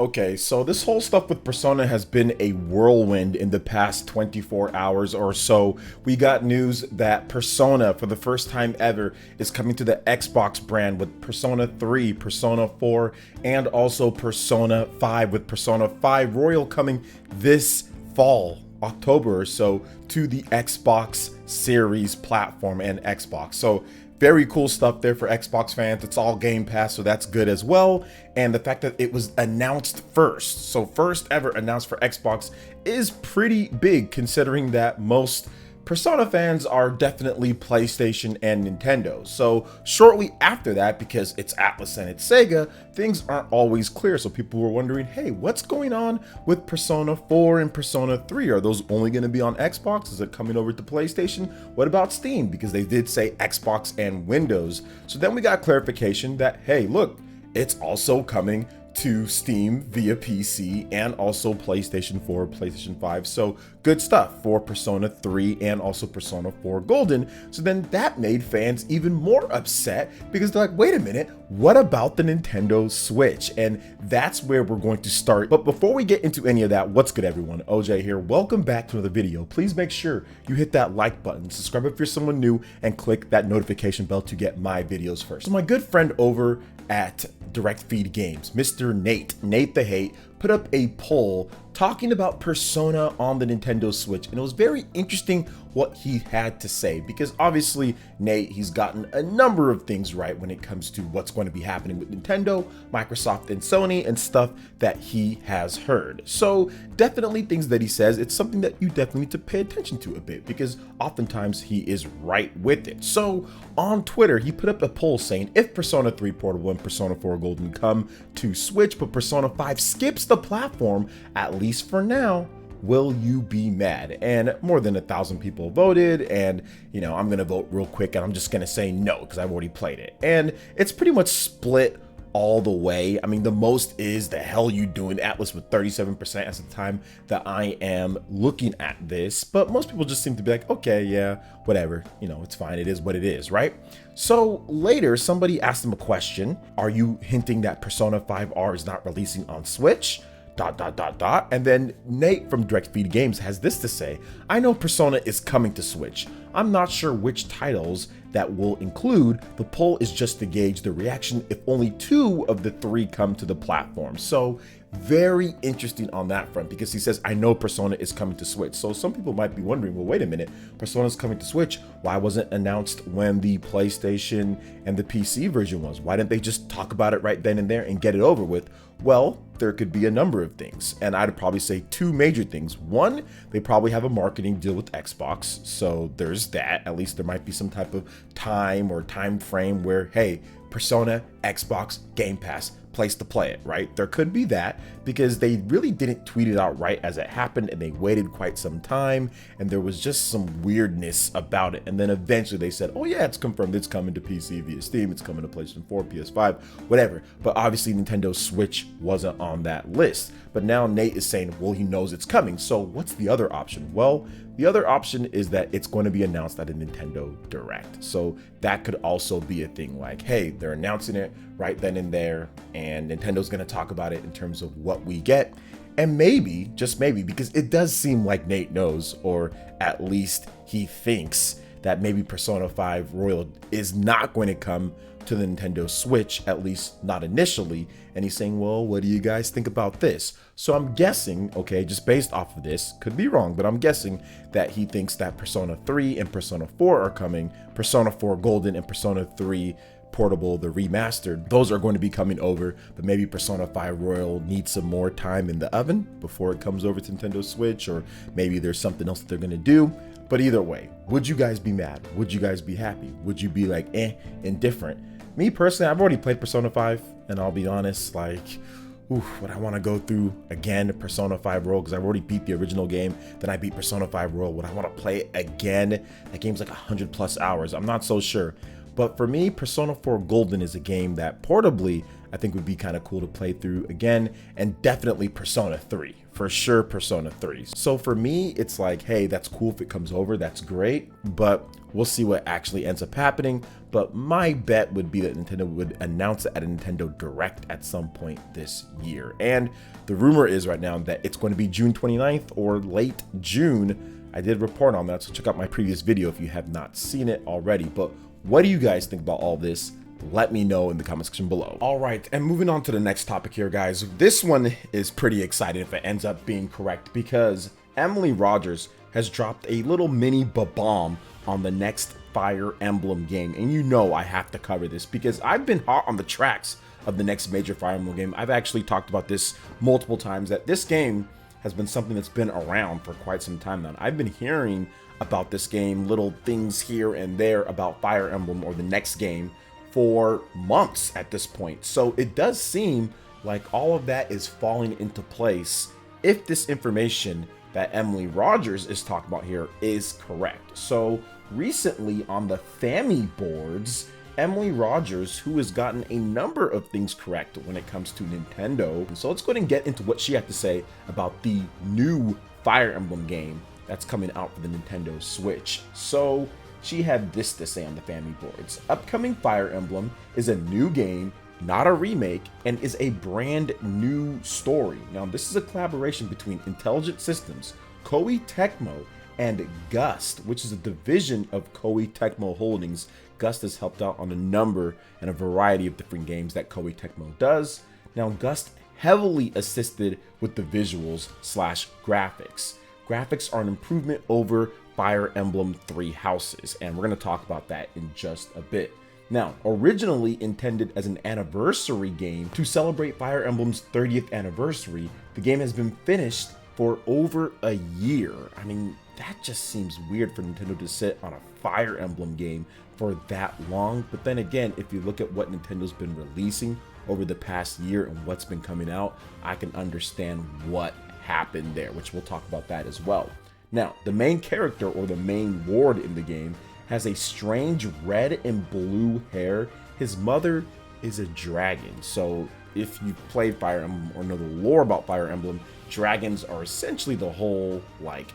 Okay, so this whole stuff with Persona has been a whirlwind in the past 24 hours or so. We got news that Persona, for the first time ever, is coming to the Xbox brand with Persona 3, Persona 4, and also Persona 5, with Persona 5 Royal coming this fall, October or so, to the Xbox Series platform and Xbox. So very cool stuff there for Xbox fans. It's all Game Pass, so that's good as well. And the fact that it was announced first, so first ever announced for Xbox, is pretty big considering that most Persona fans are definitely PlayStation and Nintendo. So shortly after that, because it's Atlas and it's Sega, things aren't always clear. So people were wondering, hey, what's going on with Persona 4 and Persona 3? Are those only going to be on Xbox? Is it coming over to PlayStation? What about Steam? Because they did say Xbox and Windows. So then we got clarification that, hey, look, it's also coming to Steam via PC and also PlayStation 4, PlayStation 5. So good stuff for Persona 3 and also Persona 4 Golden. So then that made fans even more upset because they're like, wait a minute, what about the Nintendo Switch? And that's where we're going to start. But before we get into any of that, what's good everyone? OJ here. Welcome back to another video. Please make sure you hit that like button, subscribe if you're someone new, and click that notification bell to get my videos first. So my good friend over at Direct Feed Games, Mr. Nate the Hate, put up a poll talking about Persona on the Nintendo Switch, and it was very interesting what he had to say, because obviously Nate, he's gotten a number of things right when it comes to what's going to be happening with Nintendo, Microsoft, and Sony, and stuff that he has heard. So definitely things that he says, it's something that you definitely need to pay attention to a bit, because oftentimes he is right with it. So on Twitter, he put up a poll saying, if Persona 3 Portable and Persona 4 Golden come to Switch, but Persona 5 skips the platform, at least for now, will you be mad? And more than 1,000 people voted, and you know, I'm gonna vote real quick, and I'm just gonna say no because I've already played it, and it's pretty much split all the way. I mean, the most is the hell you doing Atlas with 37% as the time that I am looking at this, but most people just seem to be like, okay, yeah, whatever, you know, it's fine, it is what it is, right? So later, somebody asked him a question: are you hinting that Persona 5R is not releasing on Switch? ... And then Nate from Direct Feed Games has this to say: I know Persona is coming to Switch. I'm not sure which titles that will include. The poll is just to gauge the reaction if only 2 of the 3 come to the platform. So very interesting on that front, because he says, I know Persona is coming to Switch. So some people might be wondering, well, wait a minute, Persona's coming to Switch. Why wasn't it announced when the PlayStation and the PC version was? Why didn't they just talk about it right then and there and get it over with? Well, there could be a number of things, and I'd probably say 2 major things. One, they probably have a marketing deal with Xbox, so there's that. At least there might be some type of time or time frame where, hey, Persona, Xbox, Game Pass, place to play it, right? There could be that, because they really didn't tweet it out right as it happened, and they waited quite some time, and there was just some weirdness about it. And then eventually they said, oh yeah, it's confirmed, it's coming to PC via Steam, it's coming to PlayStation 4, PS5, whatever. But obviously Nintendo Switch wasn't on that list. But now Nate is saying, well, he knows it's coming. So what's the other option? Well, the other option is that it's going to be announced at a Nintendo Direct. So that could also be a thing, like, hey, they're announcing it right then and there, and Nintendo's going to talk about it in terms of what we get. And maybe, just maybe, because it does seem like Nate knows, or at least he thinks, that maybe Persona 5 Royal is not going to come to the Nintendo Switch, at least not initially. And he's saying, well, what do you guys think about this? So I'm guessing, okay, just based off of this, could be wrong, but I'm guessing that he thinks that Persona 3 and Persona 4 are coming, Persona 4 Golden and Persona 3 Portable, the remastered, those are going to be coming over, but maybe Persona 5 Royal needs some more time in the oven before it comes over to Nintendo Switch, or maybe there's something else that they're going to do. But either way, would you guys be mad? Would you guys be happy? Would you be like, indifferent? Me personally, I've already played Persona 5, and I'll be honest, like, would I want to go through again Persona 5 Royal, because I've already beat the original game, then I beat Persona 5 Royal. Would I want to play it again? That game's like 100+ hours. I'm not so sure. But for me, Persona 4 Golden is a game that portably I think would be kind of cool to play through again, and definitely Persona 3. For sure, Persona 3. So for me, it's like, hey, that's cool if it comes over, that's great, but we'll see what actually ends up happening. but my bet would be that Nintendo would announce it at a Nintendo Direct at some point this year. And the rumor is right now that it's going to be June 29th or late June. I did report on that, so check out my previous video if you have not seen it already. But what do you guys think about all this? Let me know in the comment section below. All right, and moving on to the next topic here, guys. This one is pretty exciting if it ends up being correct, because Emily Rogers has dropped a little mini bomb on the next Fire Emblem game. And you know I have to cover this because I've been hot on the tracks of the next major Fire Emblem game. I've actually talked about this multiple times, that this game has been something that's been around for quite some time now. I've been hearing about this game, little things here and there about Fire Emblem or the next game for months at this point. So it does seem like all of that is falling into place if this information that Emily Rogers is talking about here is correct. So recently on the FAMI boards, Emily Rogers, who has gotten a number of things correct when it comes to Nintendo. So let's go ahead and get into what she had to say about the new Fire Emblem game that's coming out for the Nintendo Switch. So she had this to say on the FAMI boards. Upcoming Fire Emblem is a new game, not a remake, and is a brand new story. Now, this is a collaboration between Intelligent Systems, Koei Tecmo, and Gust, which is a division of Koei Tecmo Holdings. Gust has helped out on a number and a variety of different games that Koei Tecmo does. Now, Gust heavily assisted with the visuals / graphics. Graphics are an improvement over Fire Emblem Three Houses, and we're going to talk about that in just a bit. Now, originally intended as an anniversary game to celebrate Fire Emblem's 30th anniversary, the game has been finished for over a year. I mean, that just seems weird for Nintendo to sit on a Fire Emblem game for that long. But then again, if you look at what Nintendo's been releasing over the past year and what's been coming out, I can understand what happened there, which we'll talk about that as well. Now, the main character, or the main ward in the game, has a strange red and blue hair. His mother is a dragon. So if you played Fire Emblem or know the lore about Fire Emblem, dragons are essentially the whole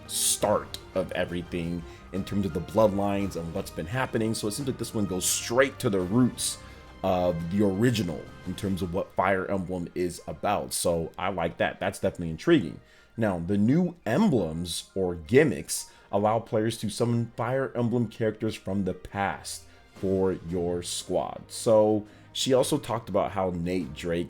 start of everything in terms of the bloodlines and what's been happening. So it seems like this one goes straight to the roots of the original in terms of what Fire Emblem is about. So I like that. That's definitely intriguing. Now, the new emblems or gimmicks allow players to summon Fire Emblem characters from the past for your squad. So she also talked about how Nate from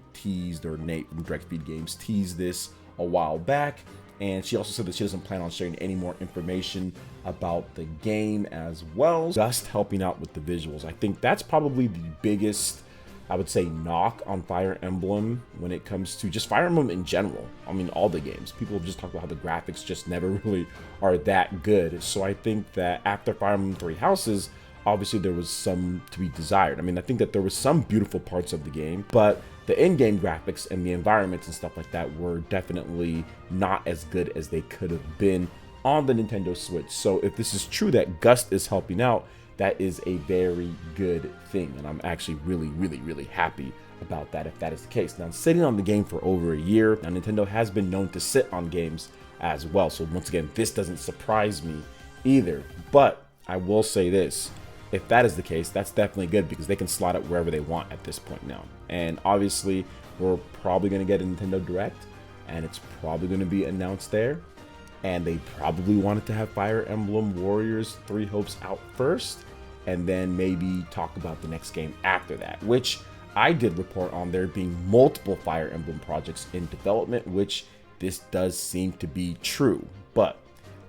Direct Feed Games teased this a while back, and she also said that she doesn't plan on sharing any more information about the game as well. Just helping out with the visuals. I think that's probably the biggest, I would say, knock on Fire Emblem when it comes to just Fire Emblem in general. I mean, all the games. People just talk about how the graphics just never really are that good. So I think that after Fire Emblem Three Houses, obviously there was some to be desired. I mean, I think that there was some beautiful parts of the game, but the in-game graphics and the environments and stuff like that were definitely not as good as they could have been on the Nintendo Switch. So if this is true that Gust is helping out, that is a very good thing, and I'm actually really happy about that if that is the case. Now, sitting on the game for over a year, now Nintendo has been known to sit on games as well, so once again, this doesn't surprise me either. But I will say this, if that is the case, that's definitely good because they can slot it wherever they want at this point now. And obviously, we're probably going to get a Nintendo Direct, and it's probably going to be announced there. And they probably wanted to have Fire Emblem Warriors Three Hopes out first, and then maybe talk about the next game after that, which I did report on there being multiple Fire Emblem projects in development, which this does seem to be true. But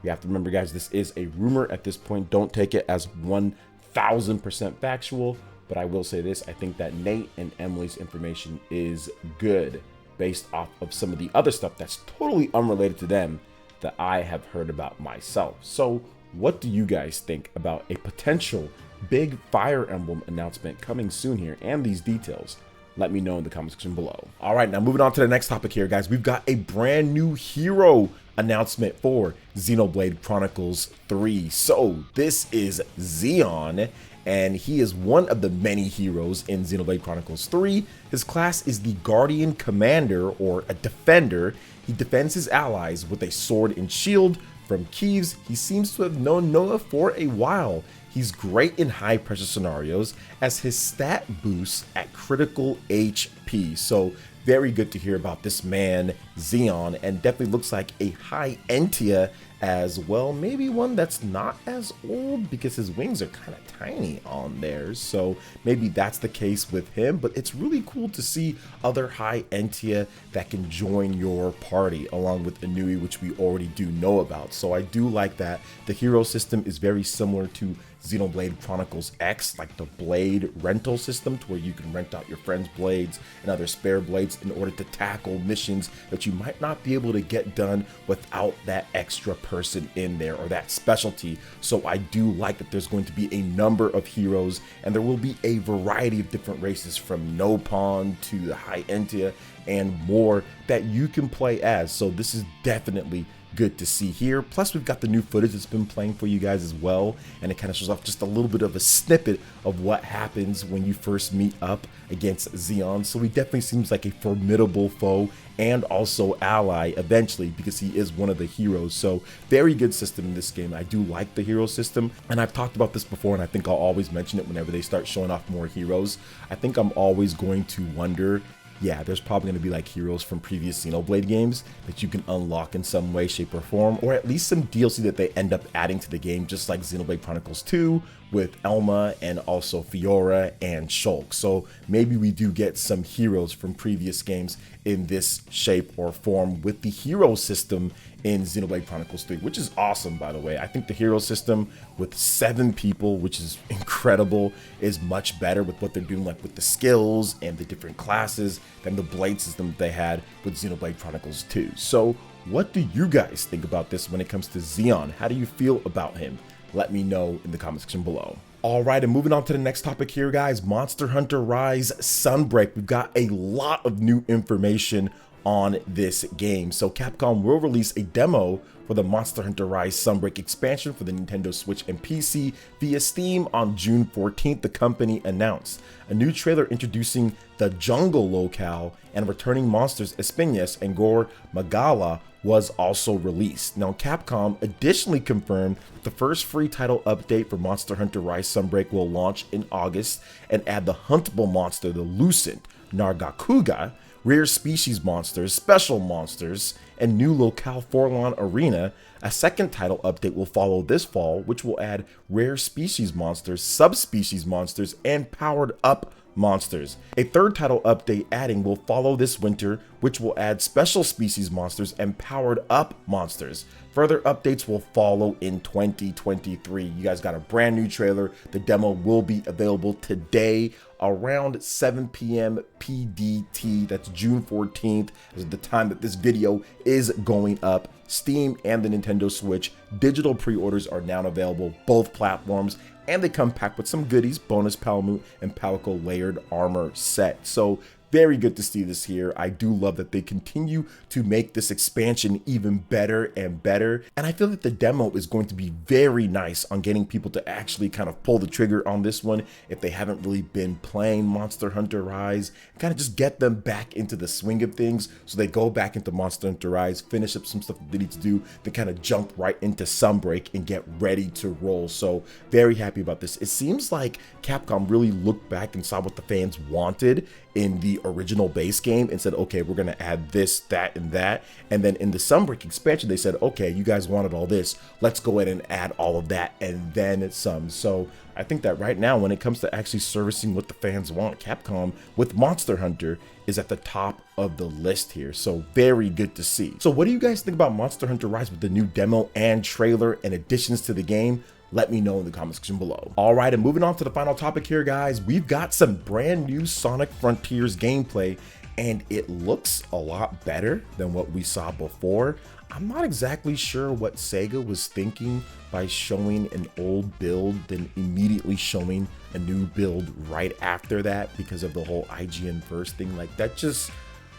you have to remember, guys, this is a rumor at this point. Don't take it as 1000% factual, but I will say this. I think that Nate and Emily's information is good based off of some of the other stuff that's totally unrelated to them that I have heard about myself. So what do you guys think about a potential big Fire Emblem announcement coming soon here and these details? Let me know in the comment section below. All right, now moving on to the next topic here, guys. We've got a brand new hero announcement for Xenoblade Chronicles 3. So this is Xeon, and he is one of the many heroes in Xenoblade Chronicles 3. His class is the Guardian Commander, or a defender. He defends his allies with a sword and shield, From Kiev, he seems to have known Noah for a while. He's great in high pressure scenarios as his stat boosts at critical HP. So very good to hear about this man, Xeon, and definitely looks like a high Entia as well. Maybe one that's not as old because his wings are kind of tiny on there. So maybe that's the case with him, but it's really cool to see other high Entia that can join your party along with Inui, which we already do know about. So I do like that. The hero system is very similar to Xenoblade Chronicles X, like the blade rental system to where you can rent out your friends' blades and other spare blades in order to tackle missions that you might not be able to get done without that extra person in there or that specialty. So I do like that there's going to be a number of heroes, and there will be a variety of different races from Nopon to the High Entia and more that you can play as. So this is definitely good to see here. Plus we've got the new footage that's been playing for you guys as well, and it kind of shows off just a little bit of a snippet of what happens when you first meet up against Xeon. So he definitely seems like a formidable foe and also ally eventually, because he is one of the heroes. So very good system in this game. I do like the hero system, and I've talked about this before, and I think I'll always mention it whenever they start showing off more heroes. I think I'm always going to wonder, yeah, there's probably going to be like heroes from previous Xenoblade games that you can unlock in some way, shape, or form, or at least some DLC that they end up adding to the game, just like Xenoblade Chronicles 2 with Elma and also Fiora and Shulk. So maybe we do get some heroes from previous games in this shape or form with the hero system in Xenoblade Chronicles 3, which is awesome, by the way. I think the hero system with 7 people, which is incredible, is much better with what they're doing, like with the skills and the different classes, than the blade system that they had with Xenoblade Chronicles 2. So what do you guys think about this when it comes to Xeon? How do you feel about him? Let me know in the comment section below. All right, and moving on to the next topic here, guys, Monster Hunter Rise Sunbreak. We've got a lot of new information on this game. So Capcom will release a demo for the Monster Hunter Rise Sunbreak expansion for the Nintendo Switch and PC via Steam on June 14th, the company announced. A new trailer introducing the jungle locale and returning monsters Espinas and Gore Magala was also released. Now, Capcom additionally confirmed that the first free title update for Monster Hunter Rise Sunbreak will launch in August and add the huntable monster, the Lucent, Nargacuga, rare species monsters, special monsters, and new locale Forlon Arena. A second title update will follow this fall, which will add rare species monsters, subspecies monsters, and powered up monsters. A third title update adding will follow this winter, which will add special species monsters and powered up monsters. Further updates will follow in 2023. You guys got a brand new trailer. The demo will be available today around 7 p.m. PDT. That's June 14th, is the time that this video is going up. Steam and the Nintendo Switch digital pre-orders are now available, both platforms, and they come packed with some goodies, bonus Palamute and Palico layered armor set. So very good to see this here. I do love that they continue to make this expansion even better and better. And I feel that the demo is going to be very nice on getting people to actually kind of pull the trigger on this one if they haven't really been playing Monster Hunter Rise. Kind of just get them back into the swing of things so they go back into Monster Hunter Rise, finish up some stuff that they need to do, then kind of jump right into Sunbreak and get ready to roll. So very happy about this. It seems like Capcom really looked back and saw what the fans wanted in the original base game and said, okay, we're gonna add this, that, and that. And then in the Sunbreak expansion, they said, okay, you guys wanted all this, let's go ahead and add all of that and then some. So I think that right now, when it comes to actually servicing what the fans want, Capcom with Monster Hunter is at the top of the list here. So very good to see. So what do you guys think about Monster Hunter Rise with the new demo and trailer and additions to the game? Let me know in the comment section below. All right, and moving on to the final topic here, guys, we've got some brand new Sonic Frontiers gameplay, and it looks a lot better than what we saw before. I'm not exactly sure what Sega was thinking by showing an old build, then immediately showing a new build right after that because of the whole IGN first thing. Like, that just,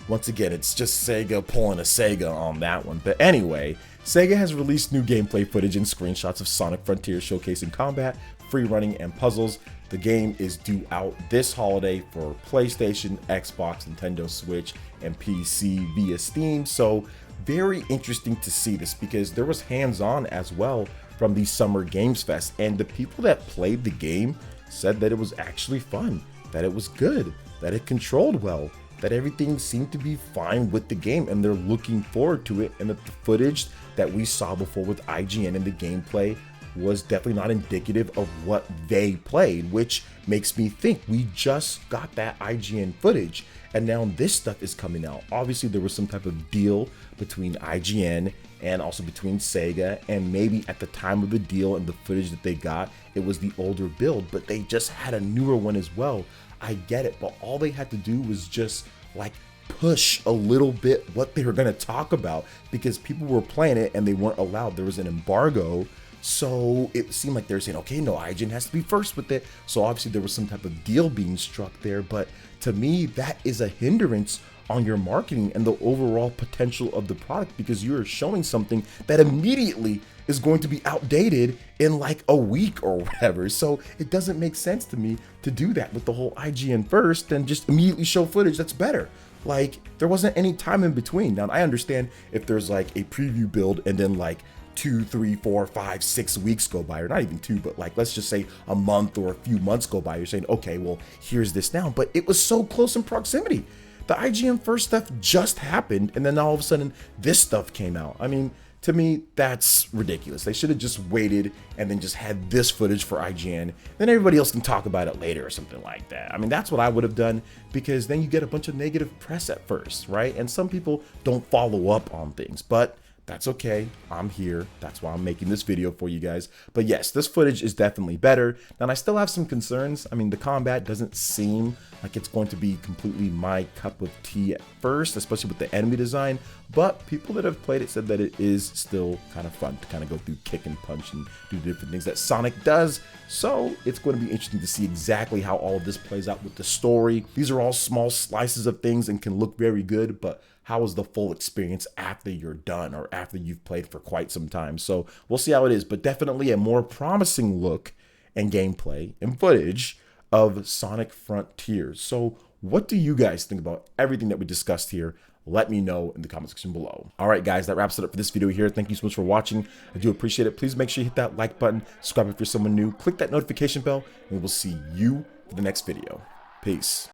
once again, it's just Sega pulling a Sega on that one. But anyway, Sega has released new gameplay footage and screenshots of Sonic Frontiers showcasing combat, free running, and puzzles. The game is due out this holiday for PlayStation, Xbox, Nintendo Switch, and PC via Steam. So very interesting to see this because there was hands-on as well from the Summer Games Fest, and the people that played the game said that it was actually fun, that it was good, that it controlled well, that everything seemed to be fine with the game, and they're looking forward to it, and that the footage that we saw before with IGN and the gameplay was definitely not indicative of what they played, which makes me think we just got that IGN footage and now this stuff is coming out. Obviously there was some type of deal between IGN and also between Sega, and maybe at the time of the deal and the footage that they got, it was the older build, but they just had a newer one as well. I get it, but all they had to do was just like push a little bit what they were going to talk about, because people were playing it and they weren't allowed. There was an embargo, so it seemed like they're saying, okay, no, IGN has to be first with it. So obviously there was some type of deal being struck there, but to me that is a hindrance on your marketing and the overall potential of the product, because you're showing something that immediately is going to be outdated in like a week or whatever. So it doesn't make sense to me to do that with the whole IGN first and just immediately show footage that's better. Like, there wasn't any time in between. Now I understand if there's like a preview build and then like 2, 3, 4, 5, 6 weeks go by, or not even 2, but like let's just say a month or a few months go by, you're saying, okay, well here's this now. But it was so close in proximity. The IGN first stuff just happened, and then all of a sudden this stuff came out. I mean, to me, that's ridiculous. They should have just waited and then just had this footage for IGN. Then everybody else can talk about it later or something like that. I mean, that's what I would have done, because then you get a bunch of negative press at first, right? And some people don't follow up on things, but that's okay. I'm here. That's why I'm making this video for you guys. But yes, this footage is definitely better. Now, I still have some concerns. I mean, the combat doesn't seem like it's going to be completely my cup of tea at first, especially with the enemy design. But people that have played it said that it is still kind of fun to kind of go through kick and punch and do different things that Sonic does. So it's going to be interesting to see exactly how all of this plays out with the story. These are all small slices of things and can look very good, but how is the full experience after you're done or after you've played for quite some time? So we'll see how it is, but definitely a more promising look and gameplay and footage of Sonic Frontiers. So what do you guys think about everything that we discussed here? Let me know in the comment section below. All right, guys, that wraps it up for this video here. Thank you so much for watching. I do appreciate it. Please make sure you hit that like button, subscribe if you're someone new, click that notification bell, and we'll see you for the next video. Peace.